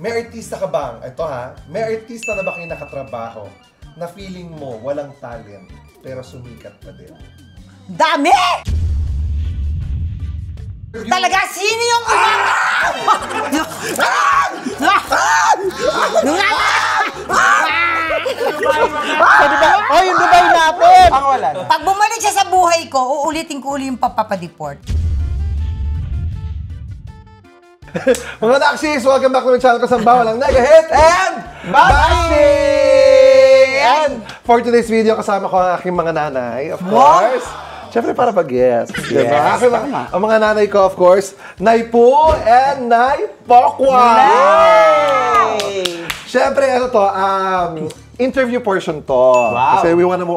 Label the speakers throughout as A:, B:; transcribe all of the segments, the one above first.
A: May artista ka bang, ito ha, may artista na ba kayo nakatrabaho na feeling mo walang talent pero sumikat pa din?
B: Dami! Talaga, sino yung
C: Oh, yung Dubai natin! Ako wala na.
B: Pag bumalik siya sa buhay ko, uulitin ko uli yung papapadeport.
A: Mga Nakshis, welcome back to my channel Kasamba Walang Nag-Hit and Bashing! And for today's video, kasama ko ang aking mga nanay, of course. Siyempre para pag-guess.
C: Yes,
A: diba?
C: tama.
A: Ang mga nanay ko, of course, Nay Po and Nay Pokwa! Siyempre, ano to, interview portion to.
C: Wow.
A: Kasi we wanna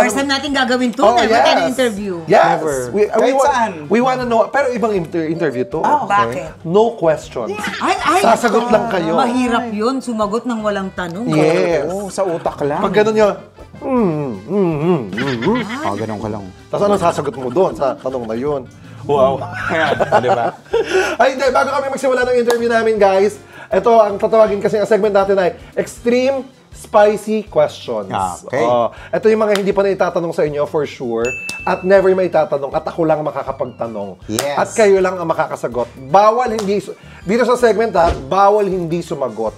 B: First time natin gagawin to, never tayo interview.
A: Yes.
C: Never.
A: Kahit
C: saan?
A: We wanna know, pero ibang interview to.
B: Oh, bakit?
A: No questions.
B: Ay,
A: Sasagot lang kayo.
B: Mahirap yun, sumagot ng walang tanong.
A: Yes.
C: Oo, sa utak lang.
A: Pag ganun yun,
C: Ganun ka lang.
A: tapos ano sasagot mo doon sa tanong na yun? Wow.
C: Diba?
A: Ay, hindi. Bago kami magsimula ng interview namin, guys, ito, ang tatawagin kasi ang segment natin ay Extreme Spicy Questions.
C: Okay.
A: Ito yung mga hindi pa na itatanong sa inyo for sure at never may itatanong at ako lang makakapagtanong.
C: Yes.
A: At kayo lang ang makakasagot. Bawal hindi, dito sa segment ha, bawal hindi sumagot.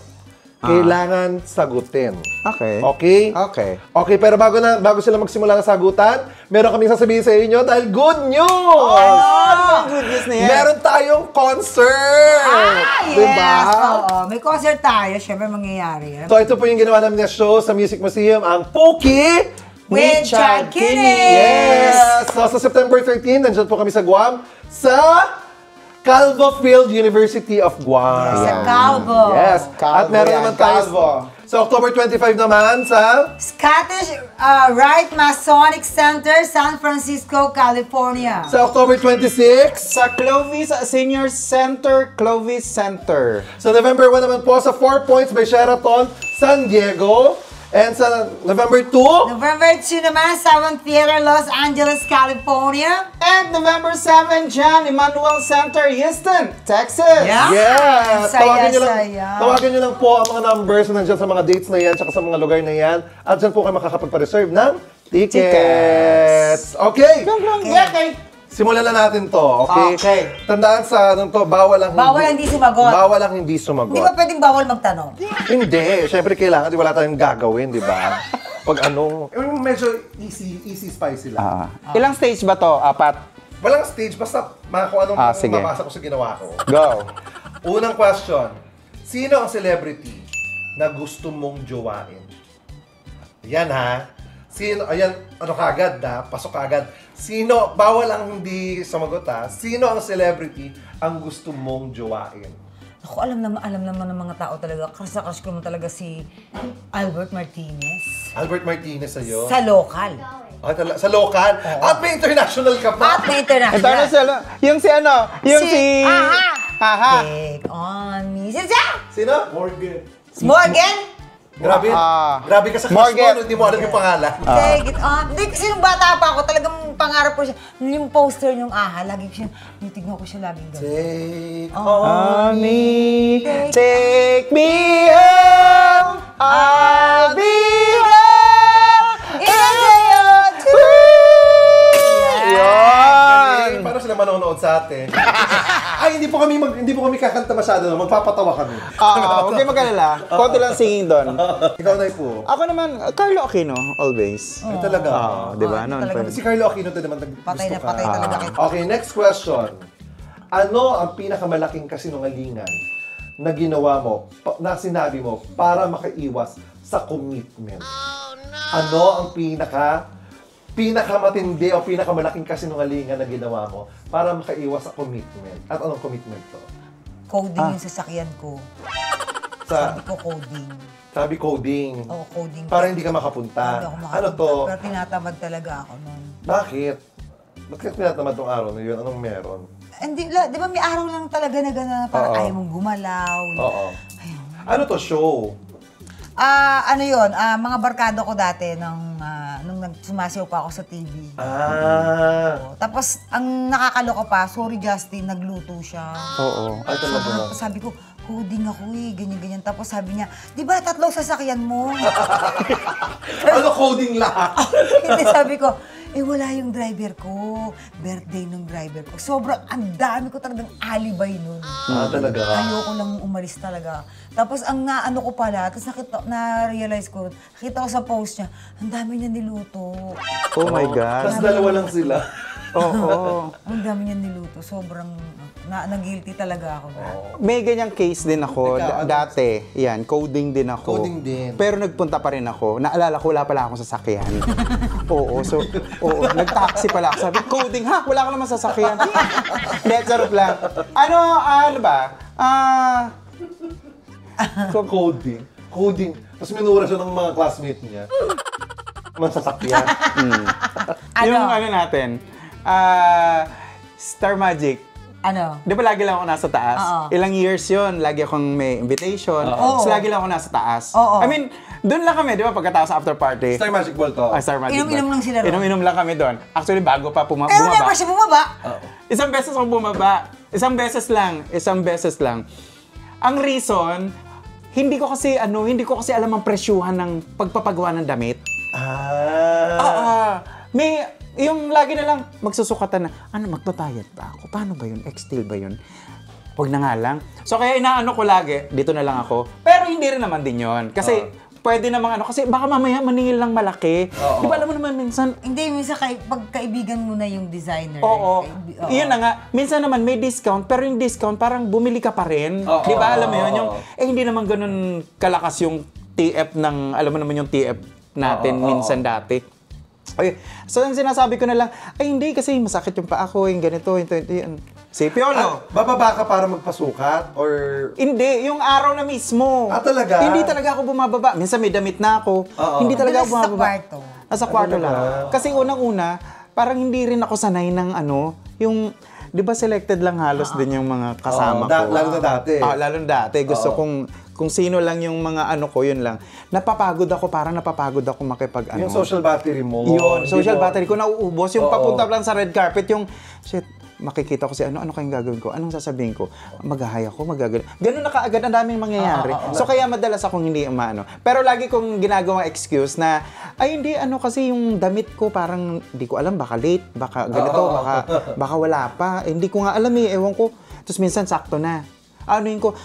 A: Kailangan sagutin.
C: Okay.
A: Okay?
C: Okay.
A: Okay, pero bago sila magsimula ng sagutan, meron kaming sasabihin sa inyo dahil good news!
C: Good news na yan.
A: Meron tayong concert!
B: Yes!
A: Diba?
B: Oo, may concert tayo, syempre mangyayari.
A: So ito po yung ginawa namin na show sa Music Museum, ang Poki
B: With Chad Kinney!
A: Yes! So sa September 13, nandiyan po kami sa Guam, sa Calvo Field University of Guam.
B: Sa Calvo.
A: Yes. At
C: Calvo
A: meron
C: yan,
A: naman tayo
C: Calvo.
A: sa October 25 naman sa
B: Scottish Rite Masonic Center, San Francisco, California.
A: October 26.
C: Sa Clovis Senior Center, Clovis Center.
A: Sa November 1 naman po sa 4 Points by Sheraton, San Diego. And sa November 2,
B: November 2 naman, Savon Theater, Los Angeles, California.
C: And November 7, John Emmanuel Center, Houston, Texas.
B: Yeah.
A: yes!
B: Saya,
A: Tawagan nyo lang po ang mga numbers na nandiyan sa mga dates na yan, tsaka sa mga lugar na yan. At dyan po kayo makakapagpa-reserve ng tickets. Okay!
C: Okay.
A: Simulan na natin to, okay?
C: Okay.
A: Tandaan sa ano to, bawal ang
B: Hindi sumagot.
A: Bawal ang hindi sumagot.
B: Di ba pwedeng bawal magtanong?
A: Hindi. Siyempre kailangan, di wala tayong gagawin, di ba? Pag ano, medyo easy spicy lang.
C: Ilang stage ba to? 4?
A: Walang stage, basta kung anong
C: Sige.
A: mabasa ko sa ginawa ko.
C: Go.
A: Unang question. Sino ang celebrity na gusto mong jowain? Yan ha. Sino, ayan, ano kagad na, pasok kagad. Sino, bawal ang hindi sumagot ha. Sino ang celebrity ang gusto mong jowain?
B: Ako, alam naman ng mga tao talaga. Crush ko naman talaga si Albert Martinez.
A: Albert Martinez sa'yo?
B: Sa local.
A: Sa local? At may international ka pa?
B: At may international.
C: Ito ano sila? Yung si ano? Yung si...
B: Aha!
C: Aha.
B: Take on me.
A: Sino?
B: Morgan?
A: Grabe, grabe ka sa crush
C: Morgan.
A: mo, hindi mo alam yung pangalan.
B: Take it on. Hindi, kasi nung bata pa ako, talagang pangarap ko siya. Yung poster niyong lagi ko siya, nitignan ko siya laging gano'n.
A: Take
C: On me, take me home, I'll be home. Yun!
A: Paano sila manonood sa atin? Ay, hindi po kami kakanta masyado, magpapatawa kami.
C: Huwag kayo mag-alala. Konti lang singing doon.
A: Ikaw na po.
C: Ako naman, Carlo Aquino, always.
A: Ay, talaga.
C: Di ba? Noon pa.
A: Si Carlo Aquino to naman
B: Patay na
A: gusto ka.
B: patay talaga kita.
A: Okay, next question. Ano ang pinakamalaking kasinungalingan na ginawa mo, na sinabi mo, para makaiwas sa commitment? Ano ang pinakamatindi o pinakamalaking kasinungalingan na ginawa mo para makaiwas sa commitment? At anong commitment to?
B: Coding yung sasakyan ko. Sabi ko coding.
A: Sabi coding.
B: Oo, coding.
A: Para hindi ka makapunta.
B: Hindi ako makapunta.
A: Ano to?
B: Pero tinatamad talaga ako nun.
A: Bakit? Bakit tinatamad tong araw na yun? Anong meron?
B: Hindi, di ba may araw lang talaga na gano'n, parang ayaw mong gumalaw.
A: Oo.
B: Ayun.
A: Ano to, show?
B: Ano yun, mga barkado ko dati nung sumasayaw pa ako sa TV.
A: Tapos,
B: Tapos, ang nakakaloka pa, sorry Justin, nagluto siya.
C: Oo.
A: ay talaga.
B: Sabi ko, coding ako eh, ganyan-ganyan. Tapos sabi niya, di ba 3 sasakyan mo?
A: Ano coding lahat?
B: Hindi, sabi ko, wala yung driver ko. Birthday ng driver ko. Sobrang, ang dami ko talagang alibay nun.
A: Talaga?
B: Ayoko lang umalis talaga. Tapos ang naano ko pala, tapos na-realize ko, nakita ko sa post niya, ang dami niya niluto.
C: Oh my God.
A: Tapos dalawa lang sila.
C: Oo.
B: Ang dami niya niluto. Sobrang, na-guilty talaga ako.
C: May ganyang case din ako.
A: Ikaw, ano?
C: Dati, yan, coding din ako.
A: Coding din.
C: Pero nagpunta pa rin ako. Naalala ko, wala pala akong sasakyan. Nag-taxi pala ako. Sabi, coding, ha? Wala ka naman sasakyan. Hindi, charot lang. Ano ba?
A: Coding. Coding. Tapos minura siya ng mga classmate niya. Masasakyan.
C: Yung ano natin, Star Magic.
B: Ano?
C: Di ba lagi lang ako nasa taas?
B: Oo.
C: Ilang years yon, lagi akong may invitation.
B: Oo.
C: So lagi lang ako nasa taas.
B: Oo.
C: I mean, doon lang kami, di ba, pagkatapos after party.
A: Star Magic Ball to.
C: Star Magic
B: Inom-inom
C: Ball.
B: lang sila ron.
C: Inom-inom lang kami doon. Actually, bago pa
B: Pero
C: bumaba.
B: never siya bumaba.
C: Isang beses ako bumaba. Isang beses lang. Ang reason, hindi ko kasi alam ang presyuhan ng pagpapagawa ng damit. May, yung lagi na lang magsusukatan na, magtatayad ba ako? Paano ba yun? X-Steel ba yun? Huwag na nga lang. So kaya inaano ko lagi, dito na lang ako. Pero hindi rin naman din yun. Kasi pwede namang kasi baka mamaya maningil lang malaki. Di ba alam mo naman minsan,
B: Hindi, minsan pagkaibigan mo na yung designer.
C: oo. Iyon na nga. Minsan naman may discount, pero yung discount parang bumili ka pa rin. Di ba? Alam mo yun? Yung, hindi naman ganun kalakas yung TF ng, alam mo naman yung TF natin minsan dati. Okay. So, ang sinasabi ko na lang, hindi kasi masakit yung paa ko, yung ganito, yung si Piolo.
A: Bababa ka para magpasukat? Or...
C: Hindi, yung araw na mismo.
A: Talaga?
C: Hindi talaga ako bumababa. Minsan may damit na ako. Hindi talaga ako
B: Madalas sa
C: bumababa.
B: kwarto.
C: Nasa kwarto lang. Kasi unang-una, parang hindi rin ako sanay ng yung, di ba selected lang halos din yung mga kasama ko.
A: Lalo na dati.
C: Lalo na dati. Gusto kung sino lang yung mga ko, yun lang. Parang napapagod ako makipag
A: Yung social battery mo.
C: Yun, social
A: Hindi mo-
C: battery ko nauubos. Yung papunta lang sa red carpet, yung, shit, makikita ko ano kayong gagawin ko? Anong sasabihin ko? Mag-ahay ako, magagano. Ganun na kaagad, ang daming mangyayari. So kaya madalas akong hindi umano. Pero lagi kong ginagawang excuse na, hindi, kasi yung damit ko parang, hindi ko alam, baka late, baka ganito, baka wala pa. Hindi ko nga alam ewan ko. Tapos minsan sakto na. Yun ko,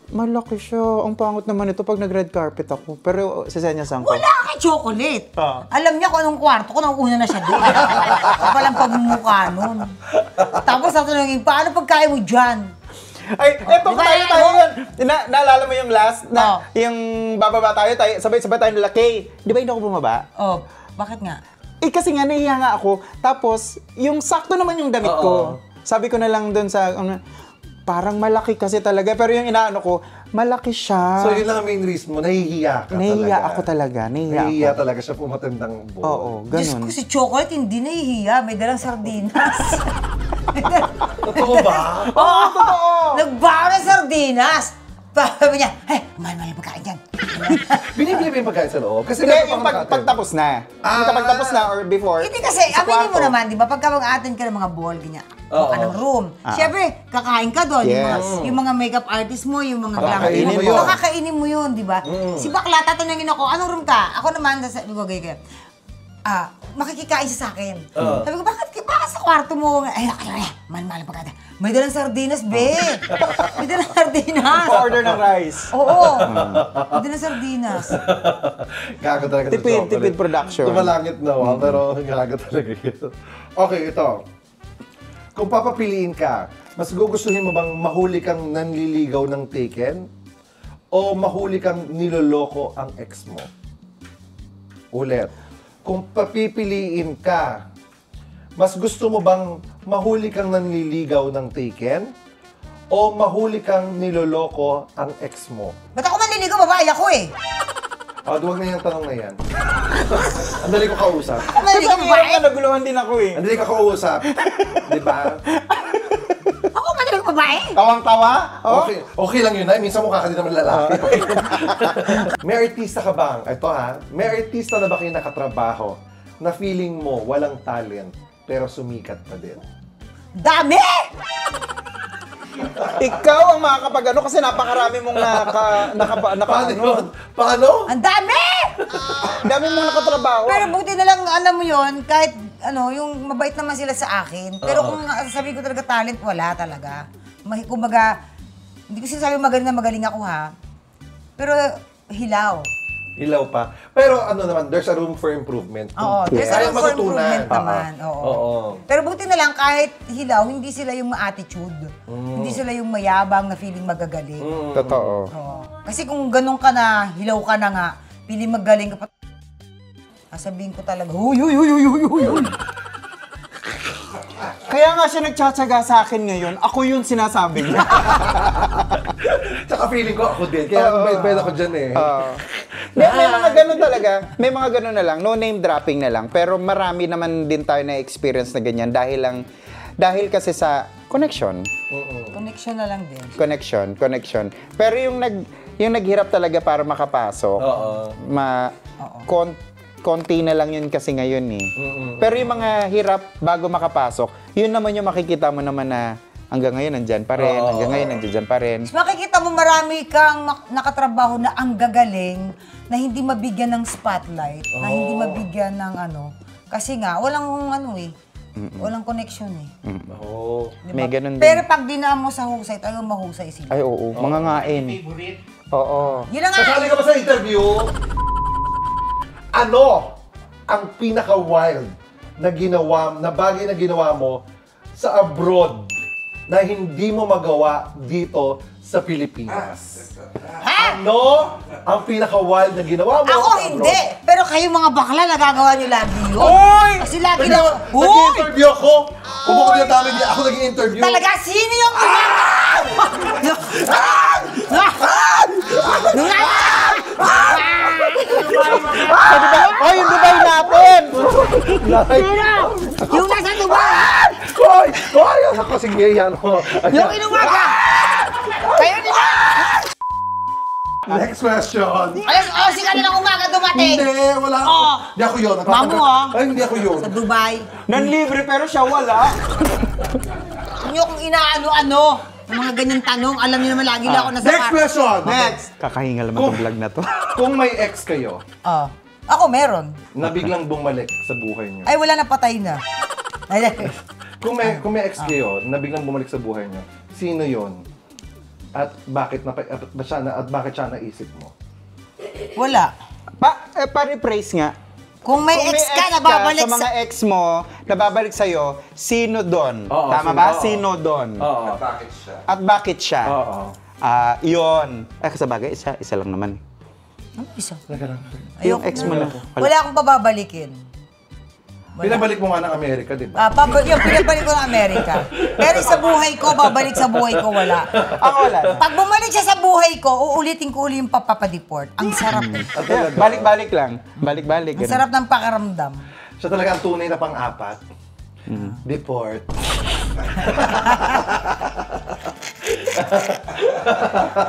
C: malaki siya. Ang pangot naman ito pag nag-red carpet ako. Pero sisenyasan ko.
B: Wala kay chocolate. Alam niya kung anong kwarto ko, nauna na siya doon. Kapalang pagmumukha nun. Tapos tatanungin, paano pagkain mo dyan?
C: Eto
B: Diba,
C: tayo yan. Naalala mo yung last na yung bababa tayo sabay-sabay tayo nalaki. Di ba hindi ako bumaba?
B: Bakit nga?
C: Kasi nga nahiya nga ako. Tapos, yung sakto naman yung damit ko. Sabi ko na lang doon sa, parang malaki kasi talaga. Pero yung inaano ko, malaki siya.
A: So yun lang ang main reason mo, nahihiya ka
C: Nahihiya
A: talaga.
C: ako talaga.
A: Nahihiya talaga siya pumatandang buo.
C: Oo,
B: Diyos
C: ganun.
B: ko, si Chocolate hindi nahihiya. May dalang sardinas.
A: Totoo ba?
C: Oo, totoo!
B: Nagbawa ng sardinas. Sabi niya, mahal-mahal yung pagkain dyan.
A: Binibili ba yung pagkain sa loob? Kasi
C: Hindi,
A: meron
C: yung
A: pa kang
C: pagtapos na. Yung pagtapos na or before.
B: Hindi kasi,
C: sa
B: aminin mo
C: kwarto.
B: naman, di ba? Pagka mag-attend ka ng mga ball, ganyan, ka ng room. Siyempre, kakain ka doon.
C: Yes.
B: Yung mga makeup artist mo, yung mga
A: Pakakainin
B: glam
A: mo yun.
B: Pakakainin mo yun, di ba? Si Bakla, tatanungin ako, anong room ka? Ako naman, sabi ko, gaya, makikikain siya sa akin. Sabi ko, bakit sa kwarto mo? Mahal-mahal ang pagkain. May dalang sardinas, be. May dalang sardinas.
C: Order ng rice.
B: Oo. May dalang sardinas.
A: Gago talaga sa
C: Tipid
A: chocolate.
C: production.
A: Tumalangit na, pero gago talaga yun. Okay, ito. Kung papapiliin ka, mas gugustuhin mo bang mahuli kang nanliligaw ng taken? O mahuli kang niloloko ang ex mo? Ulit. Kung papipiliin ka, mas gusto mo bang mahuli kang nanliligaw ng taken? O mahuli kang niloloko ang ex mo?
B: Ba't ako manliligaw? Babae ako eh.
A: Huwag na yung tanong na yan. Ang dali ko kausap.
C: Kasi
B: Manliligaw
C: ang
B: babae?
C: hirap na naguluhan din ako eh.
A: Ang dali ka kausap. Di ba?
B: Ako manliligaw babae?
C: Tawang-tawa?
A: Okay lang yun. Minsan mukha ka din naman lalaki. May artista ka bang? Ito may artista na ba kayo nakatrabaho na feeling mo walang talent pero sumikat pa din?
B: Dami!
C: Ikaw ang makakapag-ano kasi napakarami mong
A: Paano yun? Paano?
B: Ang dami!
C: dami mong nakatrabaho.
B: Pero buti na lang, alam mo yon kahit yung mabait naman sila sa akin. Pero kung sabi ko talaga talent, wala talaga. Kumbaga, hindi ko sinasabi magaling ako ha. Pero hilaw.
A: Ilaw pa. Pero there's a room for improvement.
B: Oo, there's a
A: Kaya
B: room for
A: matutunan.
B: improvement naman. Oo. Pero buti na lang kahit hilaw, hindi sila yung ma-attitude. Hindi sila yung mayabang na feeling magagaling.
C: Totoo.
B: Oo. Kasi kung ganun ka na, hilaw ka na nga, feeling magaling ka pa. Sabihin ko talaga, huy.
C: Kaya nga siya nagtsatsaga sa akin ngayon. Ako yung sinasabi niya.
A: Tsaka feeling ko ako din. Kaya bait ako dyan eh.
C: May mga ganun talaga. May mga ganun na lang. No name dropping na lang. Pero marami naman din tayo na experience na ganyan dahil kasi sa connection.
B: Connection na lang din.
C: Connection. Pero yung naghirap talaga para makapasok. Konti na lang yun kasi ngayon eh. Pero yung mga hirap bago makapasok, yun naman yung makikita mo naman na hanggang ngayon nandyan pa rin, hanggang ngayon nandyan pa rin.
B: Makikita mo marami kang nakatrabaho na ang gagaling, na hindi mabigyan ng spotlight, na hindi mabigyan ng kasi nga, walang walang connection eh. Diba?
C: May ganun din.
B: Pero pag dinaan mo sa husay, talagang mahusay sila.
C: Ay, oo. Mga ngain. Oo.
B: Yun na nga.
A: Sasali ka ba sa interview? Ano ang pinaka-wild na bagay na ginawa mo sa abroad na hindi mo magawa dito sa Pilipinas?
B: Ha?
A: Ano ang pinaka-wild na ginawa mo
B: Ako
A: sa
B: hindi.
A: abroad?
B: Pero kayong mga bakla, nagagawa nyo lagi yun.
C: Oy!
B: Kasi lagi na...
A: Nag-interview ako. Kung yung tama niya, ako nag-interview.
B: Talaga, sino yung...
C: Ay, yung Dubai natin!
B: Yung nasa Dubai!
A: Koy! Ako, sige, yan mo.
B: Yung inumaga! Kayo nila!
A: Next question.
B: Alas 11 ng umaga dumating!
A: Hindi, wala ako.
B: Oo.
A: Hindi ako yun.
B: Mamu,
A: Ay, hindi ako yun.
B: Sa Dubai.
C: Nanlibre pero siya wala.
B: Hindi kung inaano-ano. Yung mga ganyang tanong, alam niyo naman lagi lang ako nasa
A: Next question.
C: Next. Kakahingal naman itong vlog na to.
A: Kung may ex kayo,
B: Ako meron.
A: na biglang bumalik sa buhay niyo.
B: Ay, wala na, patay na.
A: Kung may ex kayo, na biglang bumalik sa buhay niyo, sino yon? At bakit siya naisip mo?
B: Wala.
C: Pa-rephrase nga.
B: Kung may ex ka, nababalik
C: sa mga ex mo, nababalik sa'yo, sino doon?
A: Oo,
C: Tama
A: sino?
C: ba?
A: Oo.
C: Sino doon?
A: Oo.
C: At bakit siya?
A: Oo.
C: Yun. Sa bagay, isa lang naman.
B: Ano isa?
C: Yung ex mo na.
B: Wala akong pababalikin.
A: Pinabalik mo nga ng Amerika, di ba?
B: Yung pinabalik ko ng Amerika. Pero sa buhay ko, babalik sa buhay ko, wala.
C: Ako wala.
B: Pag bumalik siya sa buhay ko, uulitin ko uli yung papapadeport. Ang sarap eh.
C: Balik-balik lang. Balik-balik.
B: Ang sarap ng pakiramdam.
A: Siya talaga ang tunay na pang-apat. Deport.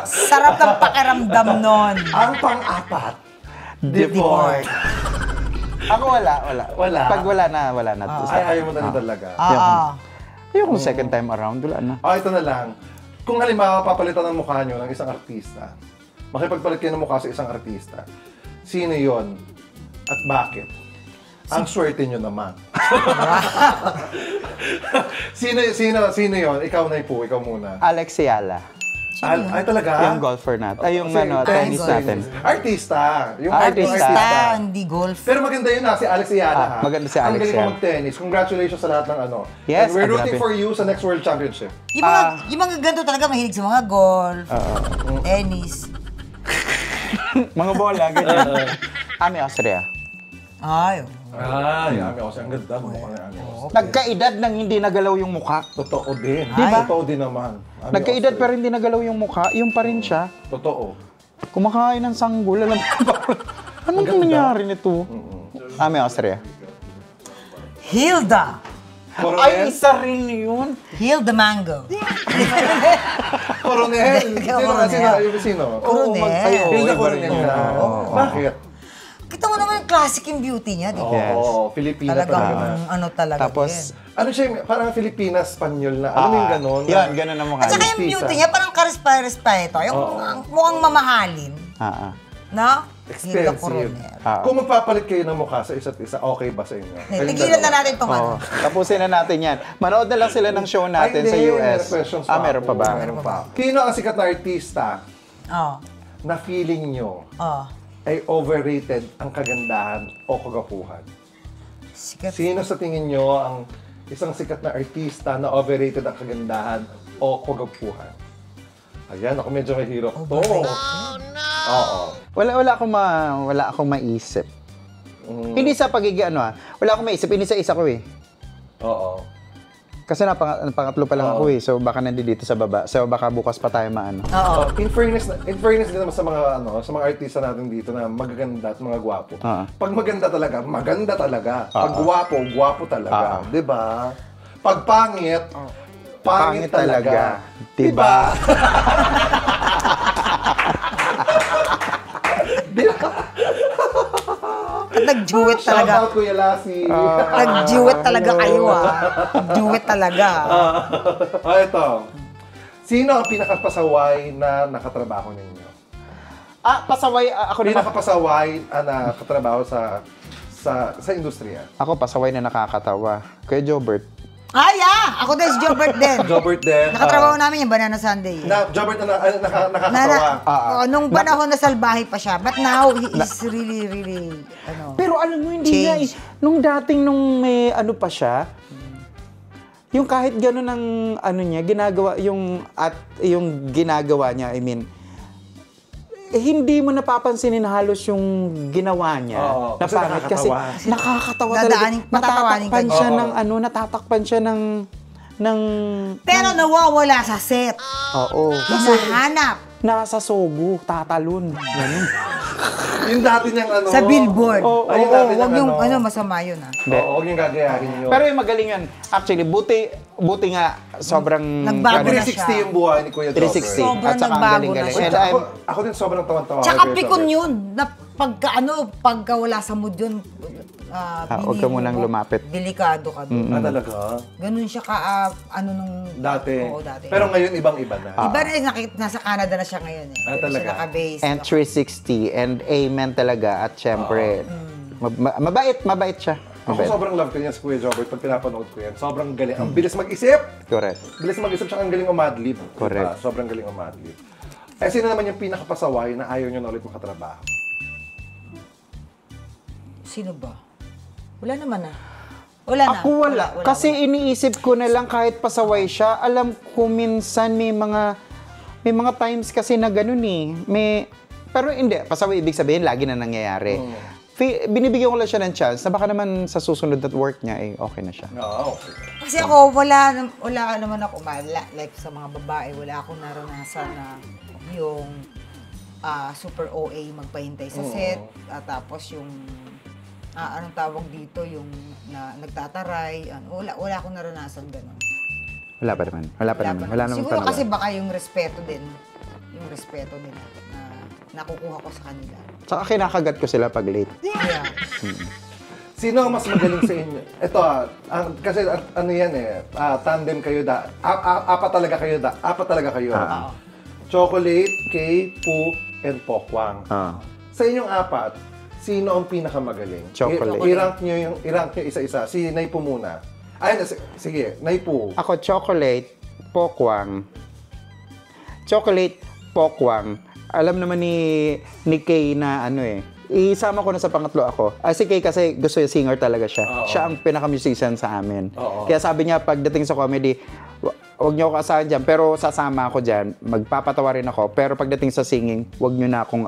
B: Sarap ng pakiramdam nun.
A: Ang pang-apat.
B: Deport.
C: Ako wala.
A: Wala?
C: Pag wala na.
A: Ayaw mo na talaga.
C: Ayoko second time around, wala na.
A: Ito na lang. Kung halimbawa papalitan ng mukha nyo ng isang artista, makipagpalit kayo ng mukha sa isang artista, sino yon at bakit? Ang swerte nyo naman. Sino yon? Ikaw na po, ikaw muna.
C: Alex Ayala.
A: Ay talaga?
C: Yung golfer natin. Ay, yung
A: Kasi
C: tennis natin.
A: Artista. Yung
C: Artista.
B: Hindi golf.
A: Pero maganda yun si Alex Ayala ha.
C: Maganda si Alex
A: Ang galing
C: yan.
A: mo mag-tennis. Congratulations sa lahat ng ano.
C: Yes,
A: And we're rooting
C: grabe.
A: for you sa next World Championship.
B: Yung mga ganito talaga mahilig sa mga golf, tennis.
C: Mga bola, ganyan. Ami Austria.
B: Ay,
A: Yami ako. Ang ganda mo mukha ni Ami.
C: Nagkaedad nang hindi nagalaw yung mukha.
A: Totoo din.
C: Diba?
A: Totoo din naman. Ami
C: Nagkaedad
A: Austria.
C: pero hindi nagalaw yung mukha, yung pa rin siya.
A: Totoo.
C: Kumakain ng sanggol, alam mo ba? Anong nangyari nito? Ami Austria.
B: Hilda.
A: Coronel?
C: Ay, isa rin yun.
B: Hilda Mango.
A: Coronel. Sino?
B: Coronel.
A: Sino?
B: Coronel.
A: Hilda Coronel ka. Bakit?
B: Kita mo naman, classic yung beauty niya, di ba?
C: Yes.
A: Oo, Filipina
B: Talagang,
A: talaga.
B: ano talaga
C: Tapos,
B: din.
A: Ano siya, parang Filipina, Spanyol na. Alam mo yung gano'n?
C: Yan, ganun ang mukha.
B: At saka yung
A: Mestiza.
B: beauty niya, parang karespa-respeto. Yung mukhang mamahalin. No? Hilda
A: Expensive.
B: Coronel.
A: Kung magpapalit kayo ng mukha sa isa't isa, okay ba sa inyo? Kayong
B: Tigilan na
A: dalawa?
B: natin itong ano.
C: Tapusin na natin yan. Manood na lang sila ng show natin
A: Ay,
C: sa
A: hindi,
C: US.
A: may questions pa
C: Meron
A: ako.
C: pa ba?
A: Meron pa. Sino ang sikat na artista
B: Oh.
A: na feeling nyo
B: Oh.
A: ay overrated ang kagandahan o kagapuhan?
B: Sikat.
A: Sino sa tingin nyo ang isang sikat na artista na overrated ang kagandahan o kagapuhan? Ayan, ako medyo mahirap to.
B: Overrated?
A: Oo.
C: Wala akong maisip. Hindi sa pagiging wala akong maisip, hindi sa isa ko eh.
A: Oo.
C: Kasi pangatlo pa lang ako eh. So baka nandito sa baba. So baka bukas pa tayo maano.
B: Oo.
A: In fairness din naman sa mga sa mga artista natin dito na magaganda at mga gwapo. Pag maganda talaga. Pag gwapo talaga, 'di ba? Pag pangit, pangit talaga. 'Di ba?
B: Nag-duet talaga.
A: Shout out Kuya Lassie.
B: Nag-duet talaga kayo Nag-duet talaga.
A: Ito. Sino ang pinakapasaway na nakatrabaho ninyo?
C: Pasaway ako naman.
A: Pinakapasaway na nakatrabaho sa industriya.
C: Ako pasaway na nakakatawa. Kuya Jobert.
B: Ako din si Jobert din.
A: Jobert din.
B: Nakatrabaho namin yung Banana Sunday.
A: Jobert na nakakatawa.
B: Nung panahon na salbahe pa siya. But now, he is really,
C: Pero alam mo, hindi nga eh. Nung dating may pa siya, yung kahit gano'n ang niya, ginagawa, yung ginagawa niya, I mean, hindi mo napapansinin halos yung ginawa niya.
A: Kasi
C: pangit kasi nakakatawa talaga. Natatakpan siya ng natatakpan siya ng
B: Pero nawawala sa set.
C: Oo.
B: Hinahanap.
C: Nasa Sogo, tatalon. Ganun.
A: Yung dati niyang
B: Sa billboard.
A: Ayun dati
B: Huwag
A: niyang
B: yung masama yun
A: Oo, huwag yung gagayahin yun.
C: Pero yung magaling yun. Actually, buti nga sobrang...
B: Nagbago na
A: 360 yung buhay ni Kuya Jobert.
C: 360.
B: Sobrang
C: At saka ang
B: nagbago
C: galing-galing.
B: na siya.
C: And
A: Ako din sobrang tawan-tawa.
B: Tsaka
A: kay Kuya
B: pikon
A: Jobert.
B: yun. Na pagka wala sa mood yun,
C: huwag ka munang lumapit.
B: Delikado ka doon.
A: Talaga?
B: Ganun siya nung...
A: Dati.
B: Oo, dati.
A: Pero ngayon, ibang-iba na.
B: Iba na nasa Canada na siya ngayon eh. Doon
A: talaga?
B: siya naka-base.
C: And 360. And amen talaga. At syempre, mabait siya.
A: Ako sobrang love ko niya si Kuya Jobert pag pinapanood ko yan. Sobrang galing. Ang bilis mag-isip.
C: Correct.
A: Bilis mag-isip siya, ang galing umadlib.
C: Correct.
A: Sobrang galing umadlib. Sino naman yung pinakapasaway na ayaw nyo na ulit makatrabaho?
B: Sino ba? Wala naman Wala na.
C: Ako wala. Kasi iniisip ko na lang kahit pasaway siya, alam ko minsan may mga times kasi na ganun eh. Pero hindi, pasaway ibig sabihin lagi na nangyayari. Binibigyan ko lang siya ng chance na baka naman sa susunod at work niya okay na siya.
A: Okay.
B: Kasi ako, wala naman ako, like sa mga babae, wala akong naranasan na yung super OA magpahintay sa set, tapos yung anong tawag dito, yung nagtataray, wala akong naranasan gano'n.
C: Wala pa naman.
B: Siguro kasi baka yung respeto din, nila na nakukuha ko sa kanila.
C: Saka kinakagat ko sila pag late.
B: Yeah.
A: Sino ang mas magaling sa inyo? Ito kasi yan tandem kayo apat talaga kayo. Chocolate, Kay, Poo, and Pokwang. Sa inyong apat, sino ang pinakamagaling?
C: Chocolate.
A: I-rank nyo isa-isa. Si Naipo muna. Sige, Naipo.
C: Ako, chocolate, pokwang. Alam naman ni Kay na isama ko na sa pangatlo ako. Si Kay kasi gusto yung singer talaga siya. Siya ang pinaka-musician sa amin. Kaya sabi niya, pagdating sa comedy, huwag niyo ako asahan dyan, pero sasama ako dyan, magpapatawa rin ako, pero pagdating sa singing, huwag niyo na akong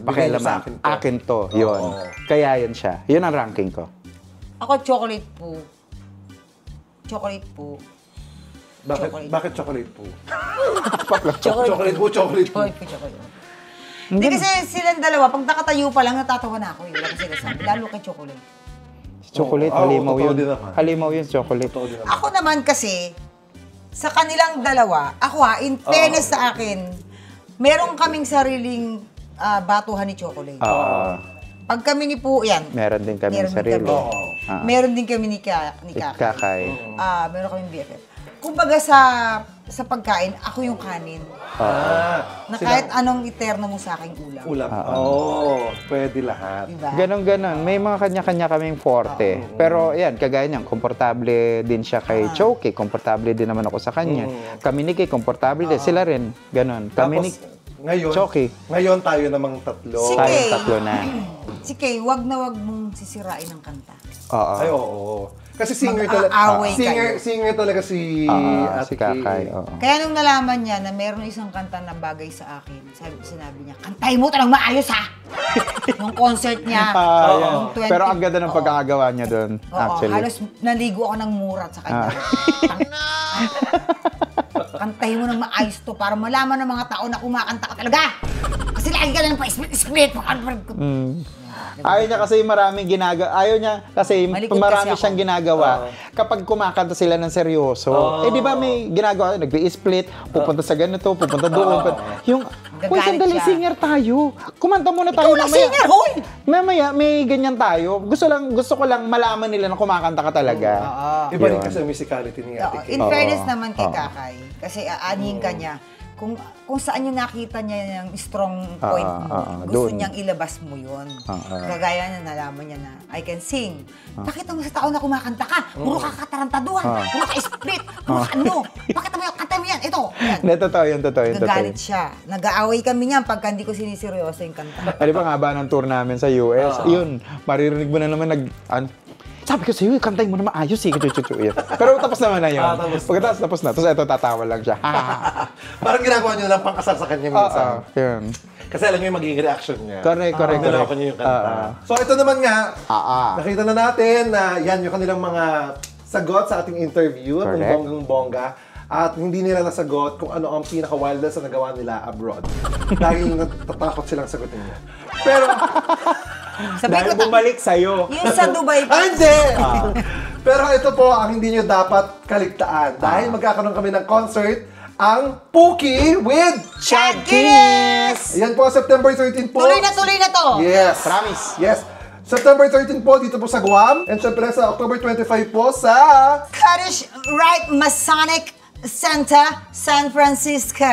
C: Pakialaman. Akin to. Yun. Kaya yun siya. Yun ang ranking ko.
B: Ako, chocolate po. Chocolate po.
A: Bakit chocolate po?
B: Chocolate
A: po.
B: Chocolate. Hindi kasi silang dalawa, pag nakatayo pa lang, natatawa na ako. Wala kasi sinasabi. Lalo kay chocolate.
C: Chocolate, halimaw yun. Halimaw yun, chocolate.
B: Ako naman kasi, sa kanilang dalawa, ako in fairness sa akin, meron kaming sariling batuhan ni chocolate. Pag kami ni po, yan.
C: Meron din kami
B: Meron din
C: sarili.
B: kami.
A: Oo.
B: Meron din kami ni Kakay.
C: Kakay.
B: Meron kami BFF. Kumbaga sa pagkain, ako yung kanin. Na kahit anong iterno mo sa aking ulam.
A: Ulam. Oo, pwede lahat.
B: Diba?
C: Ganon. May mga kanya-kanya kaming forte. Pero yan, kagaya niyan, komportable din siya kay Choki. Komportable din naman ako sa kanya. Kami ni Kay, komportable din. Sila rin. Ganon. Kami ni
A: Ngayon,
C: Choki.
A: ngayon tayo namang tatlo.
B: Sige.
C: Tayong tatlo na.
B: Si Kay, wag na wag mong sisirain ang kanta.
C: Oo.
A: Ay, oo. Kasi singer
B: Mag-aaway kayo.
A: singer talaga si
C: Si Kakay. Oo.
B: Kaya nung nalaman niya na meron isang kanta na bagay sa akin, sinabi niya, kantay mo talagang maayos ha! Nung concert niya.
C: Yan.
B: nung 20
C: Pero ang ganda ng pagkakagawa niya doon,
B: Oo,
C: actually.
B: halos naligo ako ng murat sa kanya. Kantay mo ng maayos to para malaman ng mga tao na kumakanta ka talaga. Kasi lagi ka lang pa-split.
C: Ayaw niya kasi maraming ginagawa. Ayaw niya kasi
B: Malikot
C: marami
B: kasi ako.
C: siyang ginagawa. Kapag kumakanta sila ng seryoso, eh di ba may ginagawa, nag-i-split, pupunta sa ganito, pupunta doon. Yung, kung
B: Gagalit
C: sandali
B: siya.
C: singer tayo, kumanta muna tayo
B: Ikaw na singer, hoy!
C: Mamaya, may ganyan tayo. Gusto ko lang malaman nila na kumakanta ka talaga.
A: Iba rin
C: Yun.
A: kasi ang musicality ni
B: Oo,
A: Ate Kay.
B: in fairness
C: Oo.
B: naman kay
C: Oo.
B: Kakay, kasi aanhin ka niya, kung saan yung nakita niya yung strong point mo, gusto
C: doon.
B: niyang ilabas mo yun. Kagaya na nalaman niya na, I can sing. Pakita mo sa tao na kumakanta ka. Puro ka katarantaduhan, puro ka split, puro ka ano. Pakita mo yung kanta mo yan, ito. Yan.
C: Hindi, totoo yun.
B: Nagagalit siya. Nag-aaway kami niyan pagka hindi ko siniseryoso yung kanta.
C: Di ba nga ba ng tour namin sa US? Yun, maririnig mo na naman sabi ko sa'yo, kantay mo na maayos eh. Yun. Pero tapos naman na yun. Pagkatapos tapos na. Tapos ito, tatawa lang siya.
A: Parang ginagawa niyo lang pang-asar sa kanya minsan.
C: Yun.
A: Kasi alam niyo yung magiging reaction niya.
C: Correct.
A: Niloko niyo yung kanta. So ito naman nga, nakita na natin na yan yung kanilang mga sagot sa ating interview. Ang
C: Correct.
A: bonggang-bongga. At hindi nila nasagot kung ano ang pinaka-wildest na nagawa nila abroad. Dahil natatakot silang sagutin niya. Pero,
B: Sabi ko,
C: bumalik sa'yo.
B: yung sa Dubai pa,
A: hindi! Pero ito po ang hindi nyo dapat kaligtaan. Dahil magkakaroon kami ng concert ang Pookie with
B: Chad Guinness!
A: Yan po, September 13 po.
B: Tuloy na to!
A: Yes.
C: Promise.
A: Yes. September 13 po dito po sa Guam. And syempre sa October 25 po sa...
B: Curtis Wright Masonic Center, San Francisco.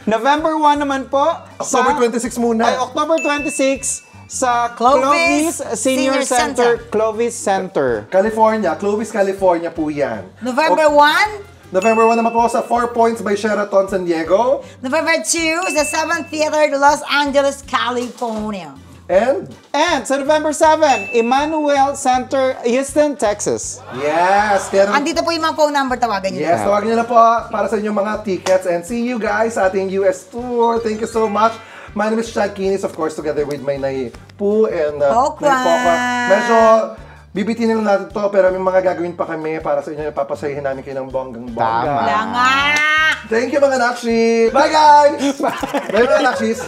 C: November 1 naman po.
A: October 26 muna.
C: Ay, October 26 sa
B: Clovis
C: Clovis Senior
B: Center.
C: Clovis Center.
A: California. Clovis, California po yan.
B: November 1,
A: November 1 naman po sa 4 Points by Sheraton San Diego.
B: November 2 sa 7th Theater, Los Angeles, California.
A: And
C: And sa November 7, Emmanuel Center, Houston, Texas.
A: yes, kaya
B: Andito po yung mga phone number, tawagan niyo.
A: yes, tawagin niyo na po para sa inyong mga tickets. And see you guys sa ating US tour. Thank you so much. My name is Chad Kinis, of course, together with my Nay Poo and
B: Pokwan.
A: Nay Pokwan. Medyo bibitinin lang natin to, pero may mga gagawin pa kami para sa inyo. Papasayahin namin kayo ng bonggang-bongga.
C: Tama.
B: Langa!
A: Thank you mga Nakshi! Bye guys! Bye mga Nakshis!